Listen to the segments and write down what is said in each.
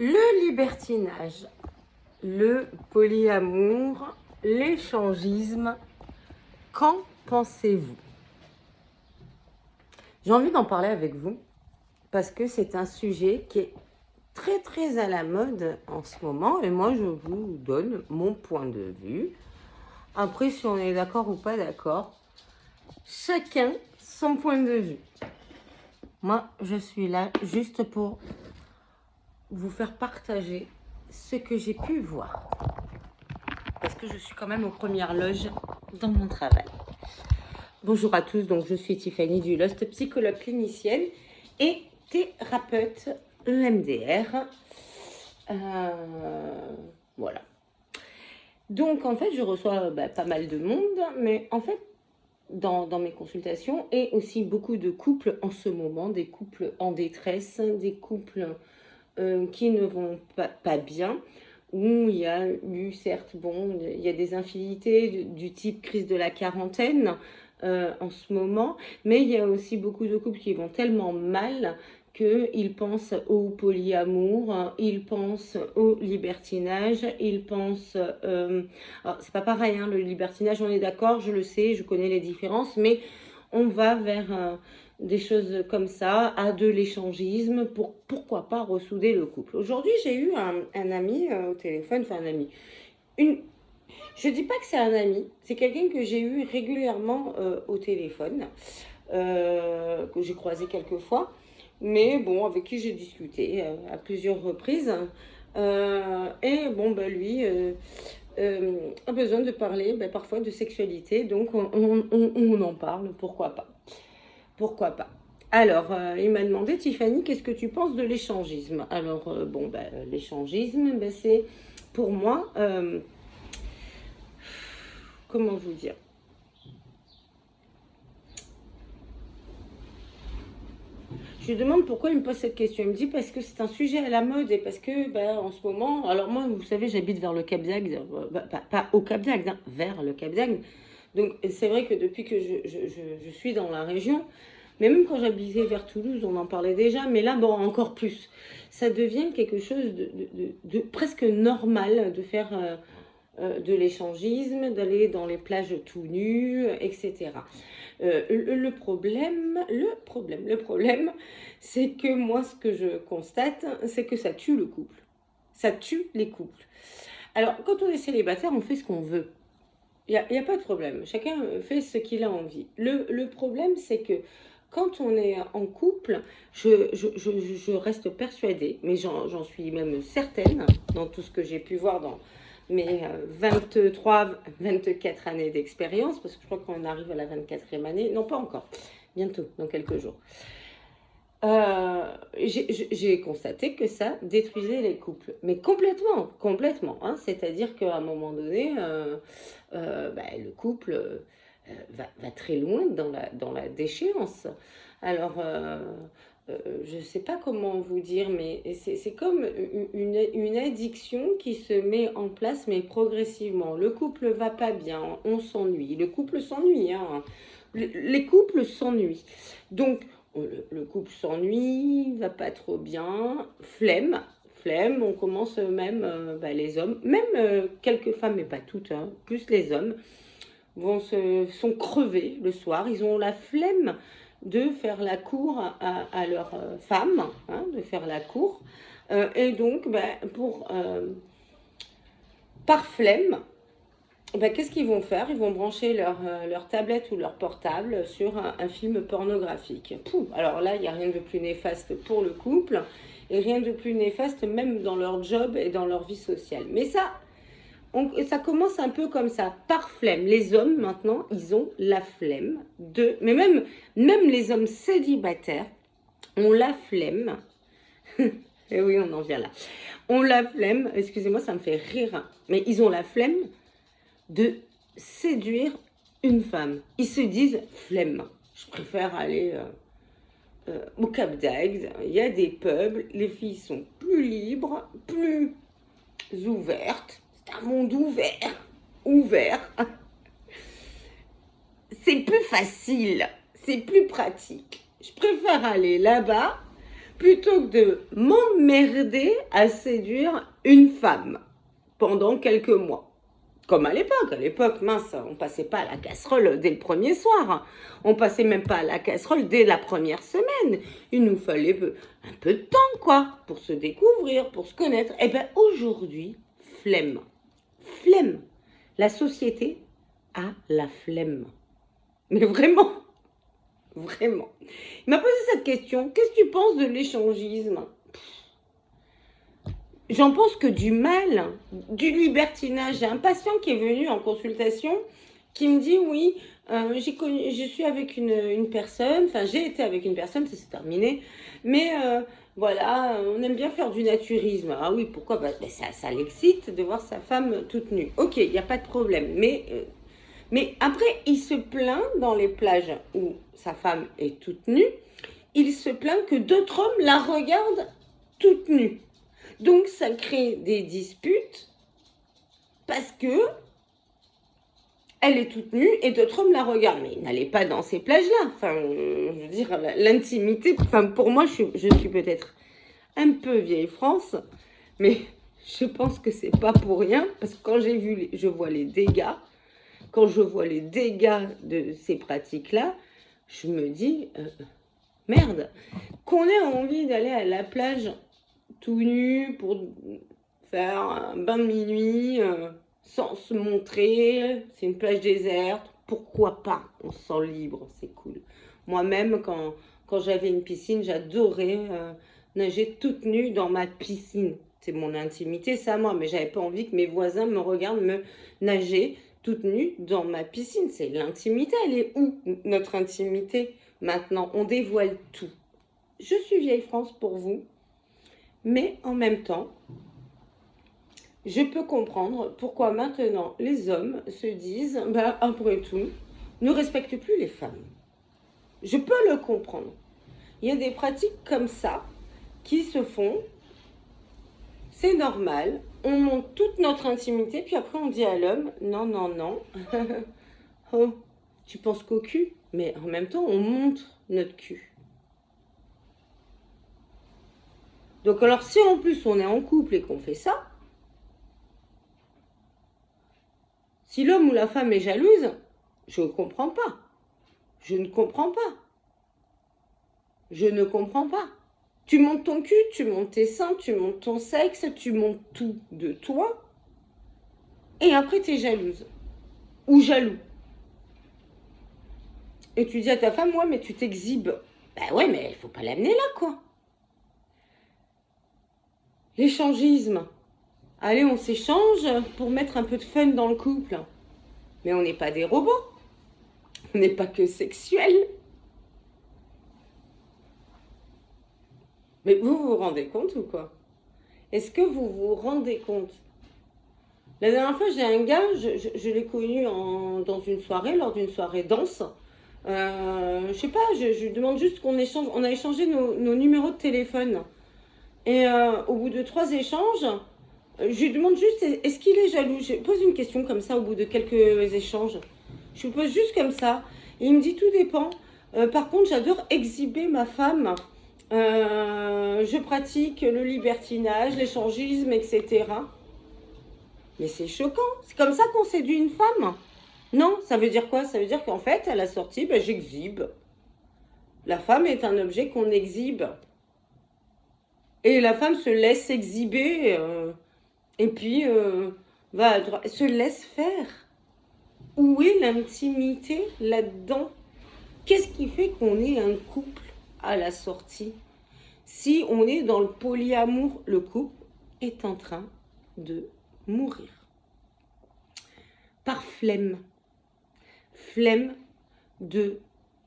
Le libertinage, le polyamour, l'échangisme, qu'en pensez-vous? J'ai envie d'en parler avec vous parce que c'est un sujet qui est très à la mode en ce moment et moi je vous donne mon point de vue. Après, si on est d'accord ou pas d'accord, chacun son point de vue. Moi, je suis là juste pour vous faire partager ce que j'ai pu voir. Parce que je suis quand même aux premières loges dans mon travail. Bonjour à tous, donc je suis Tiffany du Lost, psychologue clinicienne et thérapeute EMDR. Voilà. Donc en fait, je reçois pas mal de monde, mais en fait, dans mes consultations, et aussi beaucoup de couples en ce moment, des couples en détresse, des couples qui ne vont pas bien, où il y a eu, certes, bon, il y a des infidélités du type crise de la quarantaine en ce moment, mais il y a aussi beaucoup de couples qui vont tellement mal qu'ils pensent au polyamour, ils pensent au libertinage, ils pensent... alors, c'est pas pareil, hein, le libertinage, on est d'accord, je le sais, je connais les différences, mais on va vers des choses comme ça, à de l'échangisme, pourquoi pas ressouder le couple. Aujourd'hui, j'ai eu un ami au téléphone, enfin un ami, je dis pas que c'est un ami, c'est quelqu'un que j'ai eu régulièrement au téléphone, que j'ai croisé quelques fois, mais bon, avec qui j'ai discuté à plusieurs reprises. Et bon, lui a besoin de parler parfois de sexualité, donc on en parle, pourquoi pas. Pourquoi pas. Alors, il m'a demandé, Tiffany, qu'est-ce que tu penses de l'échangisme? Alors, l'échangisme, c'est pour moi, comment vous dire? Je lui demande pourquoi il me pose cette question. Il me dit parce que c'est un sujet à la mode et parce que en ce moment, alors moi, vous savez, j'habite vers le Cap d'Agde, pas au Cap d'Agde, hein, vers le Cap d'Agde. Donc c'est vrai que depuis que je suis dans la région, mais même quand j'habitais vers Toulouse, on en parlait déjà, mais là, bon, encore plus. Ça devient quelque chose de presque normal de faire de l'échangisme, d'aller dans les plages tout nus, etc. Le problème, c'est que moi, ce que je constate, c'est que ça tue le couple. Ça tue les couples. Alors, quand on est célibataire, on fait ce qu'on veut. Il n'y a pas de problème. Chacun fait ce qu'il a envie. Le problème, c'est que quand on est en couple, je reste persuadée, mais j'en suis même certaine, dans tout ce que j'ai pu voir dans mes 24 années d'expérience, parce que je crois qu'on arrive à la 24e année, non pas encore, bientôt, dans quelques jours. J'ai constaté que ça détruisait les couples, mais complètement, hein. C'est-à-dire qu'à un moment donné, le couple va très loin dans la déchéance. Alors, je ne sais pas comment vous dire, mais c'est comme une addiction qui se met en place, mais progressivement. Le couple va pas bien, on s'ennuie. Le couple s'ennuie, hein. Les couples s'ennuient. Donc, le couple s'ennuie, va pas trop bien, flemme, on commence même, les hommes, même quelques femmes, mais pas toutes, hein, plus les hommes, sont crevés le soir, ils ont la flemme de faire la cour à leur femme, hein, de faire la cour, et donc, par flemme, qu'est-ce qu'ils vont faire? Ils vont brancher leur tablette ou leur portable sur un film pornographique. Pouh, alors là, il n'y a rien de plus néfaste pour le couple et rien de plus néfaste même dans leur job et dans leur vie sociale. Mais ça commence un peu comme ça, par flemme. Les hommes, maintenant, ils ont la flemme de... Mais même les hommes célibataires ont la flemme. Et oui, on en vient là. Ont la flemme, excusez-moi, ça me fait rire, mais ils ont la flemme de séduire une femme. Ils se disent flemme. Je préfère aller au Cap d'Agde. Il y a des pubs, les filles sont plus libres, plus ouvertes. C'est un monde ouvert. C'est plus facile, c'est plus pratique. Je préfère aller là-bas plutôt que de m'emmerder à séduire une femme pendant quelques mois. Comme à l'époque. À l'époque, mince, on passait pas à la casserole dès le premier soir. On passait même pas à la casserole dès la première semaine. Il nous fallait un peu de temps, quoi, pour se découvrir, pour se connaître. Eh bien, aujourd'hui, flemme. Flemme. La société a la flemme. Mais vraiment, vraiment. Il m'a posé cette question. Qu'est-ce que tu penses de l'échangisme? J'en pense que du mal, du libertinage. J'ai un patient qui est venu en consultation qui me dit oui, je suis avec une personne, enfin j'ai été avec une personne, ça s'est terminé, mais voilà, on aime bien faire du naturisme. Ah oui, pourquoi? Ça l'excite de voir sa femme toute nue. Ok, il n'y a pas de problème, mais après il se plaint dans les plages où sa femme est toute nue, il se plaint que d'autres hommes la regardent toute nue. Donc, ça crée des disputes parce que elle est toute nue et d'autres hommes la regardent. Mais n'allez pas dans ces plages-là. Enfin, je veux dire, l'intimité, enfin, pour moi, je suis peut-être un peu vieille France, mais je pense que c'est pas pour rien parce que quand je vois les dégâts, quand je vois les dégâts de ces pratiques-là, je me dis, merde, qu'on ait envie d'aller à la plage tout nu pour faire un bain de minuit sans se montrer. C'est une plage déserte. Pourquoi pas? On se sent libre, c'est cool. Moi-même, quand j'avais une piscine, j'adorais nager toute nue dans ma piscine. C'est mon intimité, ça moi, mais j'avais pas envie que mes voisins me regardent me nager toute nue dans ma piscine. C'est l'intimité, elle est où notre intimité maintenant? On dévoile tout. Je suis vieille France pour vous. Mais en même temps, je peux comprendre pourquoi maintenant les hommes se disent, après tout, ne respectent plus les femmes. Je peux le comprendre. Il y a des pratiques comme ça qui se font, c'est normal, on montre toute notre intimité, puis après on dit à l'homme, non, non, non, oh, tu penses qu'au cul, mais en même temps on montre notre cul. Donc alors si en plus on est en couple et qu'on fait ça, si l'homme ou la femme est jalouse, je ne comprends pas. Je ne comprends pas. Je ne comprends pas. Tu montes ton cul, tu montes tes seins, tu montes ton sexe, tu montes tout de toi. Et après, tu es jalouse. Ou jaloux. Et tu dis à ta femme, ouais, mais tu t'exhibes. Ben ouais, mais il faut pas l'amener là, quoi. L'échangisme. Allez, on s'échange pour mettre un peu de fun dans le couple. Mais on n'est pas des robots. On n'est pas que sexuels. Mais vous vous rendez compte ou quoi? Est-ce que vous vous rendez compte? La dernière fois, j'ai un gars, je l'ai connu dans une soirée, lors d'une soirée danse. Je sais pas, je lui demande juste qu'on échange. On a échangé nos numéros de téléphone. Et au bout de 3 échanges, je lui demande juste, est-ce qu'il est jaloux? Je pose une question comme ça au bout de quelques échanges. Je lui pose juste comme ça. Et il me dit, tout dépend. Par contre, j'adore exhiber ma femme. Je pratique le libertinage, l'échangisme, etc. Mais c'est choquant. C'est comme ça qu'on séduit une femme? Non, ça veut dire quoi? Ça veut dire qu'en fait, à la sortie, j'exhibe. La femme est un objet qu'on exhibe. Et la femme se laisse exhiber. Et puis, se laisse faire. Où est l'intimité là-dedans? Qu'est-ce qui fait qu'on est un couple à la sortie? Si on est dans le polyamour, le couple est en train de mourir. Par flemme. Flemme de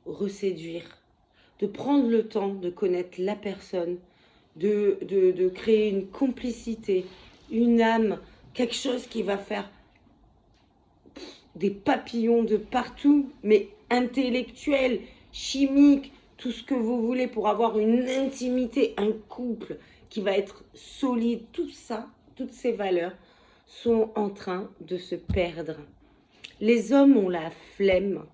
reséduire, de prendre le temps de connaître la personne, de créer une complicité, une âme, quelque chose qui va faire des papillons de partout, mais intellectuels, chimiques, tout ce que vous voulez pour avoir une intimité, un couple qui va être solide. Tout ça, toutes ces valeurs sont en train de se perdre. Les hommes ont la flemme.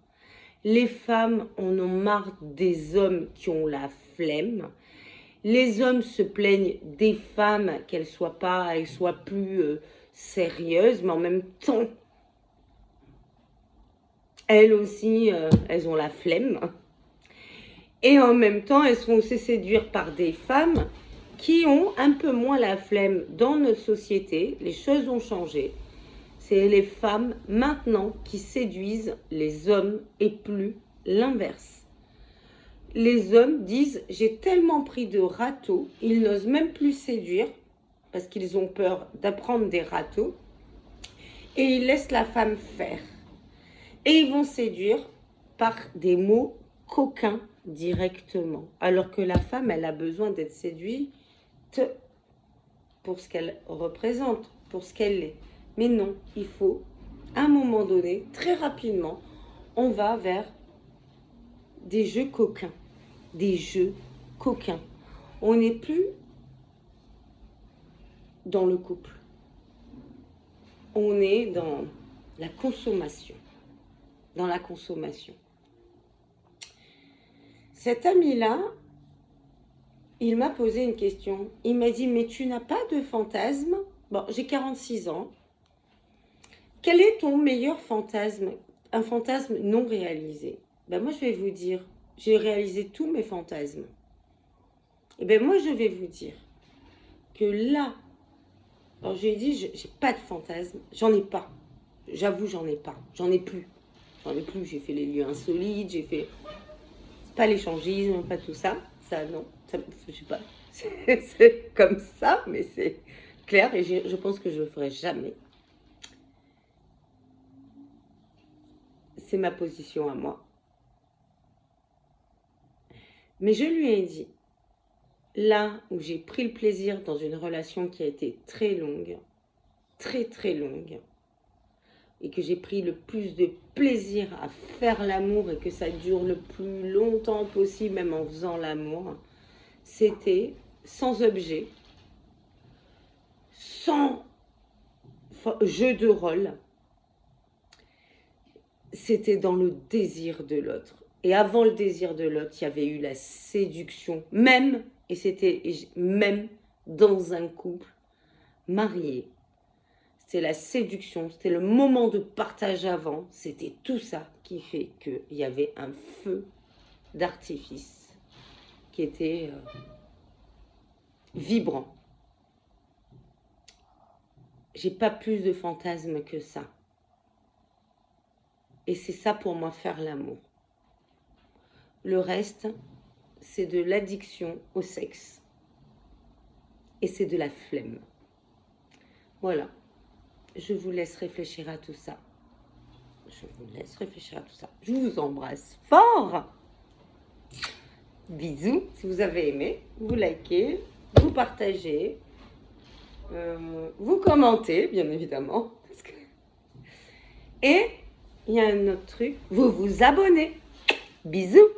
Les femmes en ont marre des hommes qui ont la flemme. Les hommes se plaignent des femmes qu'elles soient plus sérieuses, mais en même temps, elles aussi, elles ont la flemme. Et en même temps, elles se font aussi séduire par des femmes qui ont un peu moins la flemme dans notre société. Les choses ont changé. C'est les femmes maintenant qui séduisent les hommes et plus l'inverse. Les hommes disent « j'ai tellement pris de râteaux », ils n'osent même plus séduire parce qu'ils ont peur d'apprendre des râteaux et ils laissent la femme faire. Et ils vont séduire par des mots coquins directement. Alors que la femme, elle a besoin d'être séduite pour ce qu'elle représente, pour ce qu'elle est. Mais non, il faut, à un moment donné, très rapidement, on va vers des jeux coquins. Des jeux coquins. On n'est plus dans le couple. On est dans la consommation. Dans la consommation. Cet ami-là, il m'a posé une question. Il m'a dit, mais tu n'as pas de fantasme? Bon, j'ai 46 ans. Quel est ton meilleur fantasme? Un fantasme non réalisé? Ben moi, je vais vous dire, j'ai réalisé tous mes fantasmes. Et ben moi, je vais vous dire que là, alors j'ai dit, j'ai pas de fantasme, j'en ai pas. J'avoue, j'en ai pas, j'en ai plus. J'en ai plus, j'ai fait les lieux insolites, j'ai fait pas l'échangisme, pas tout ça. Ça, non, ça, je sais pas. C'est comme ça, mais c'est clair et je pense que je le ferai jamais. C'est ma position à moi. Mais je lui ai dit, là où j'ai pris le plaisir dans une relation qui a été très longue, très longue, et que j'ai pris le plus de plaisir à faire l'amour et que ça dure le plus longtemps possible, même en faisant l'amour, c'était sans objet, sans jeu de rôle, c'était dans le désir de l'autre. Et avant le désir de l'autre, il y avait eu la séduction, même, et c'était même dans un couple marié. C'était la séduction, c'était le moment de partage avant, c'était tout ça qui fait qu'il y avait un feu d'artifice qui était vibrant. J'ai pas plus de fantasmes que ça. Et c'est ça pour moi faire l'amour. Le reste, c'est de l'addiction au sexe. Et c'est de la flemme. Voilà. Je vous laisse réfléchir à tout ça. Je vous laisse réfléchir à tout ça. Je vous embrasse fort. Bisous. Si vous avez aimé, vous likez, vous partagez, vous commentez, bien évidemment. Et il y a un autre truc, vous vous abonnez. Bisous.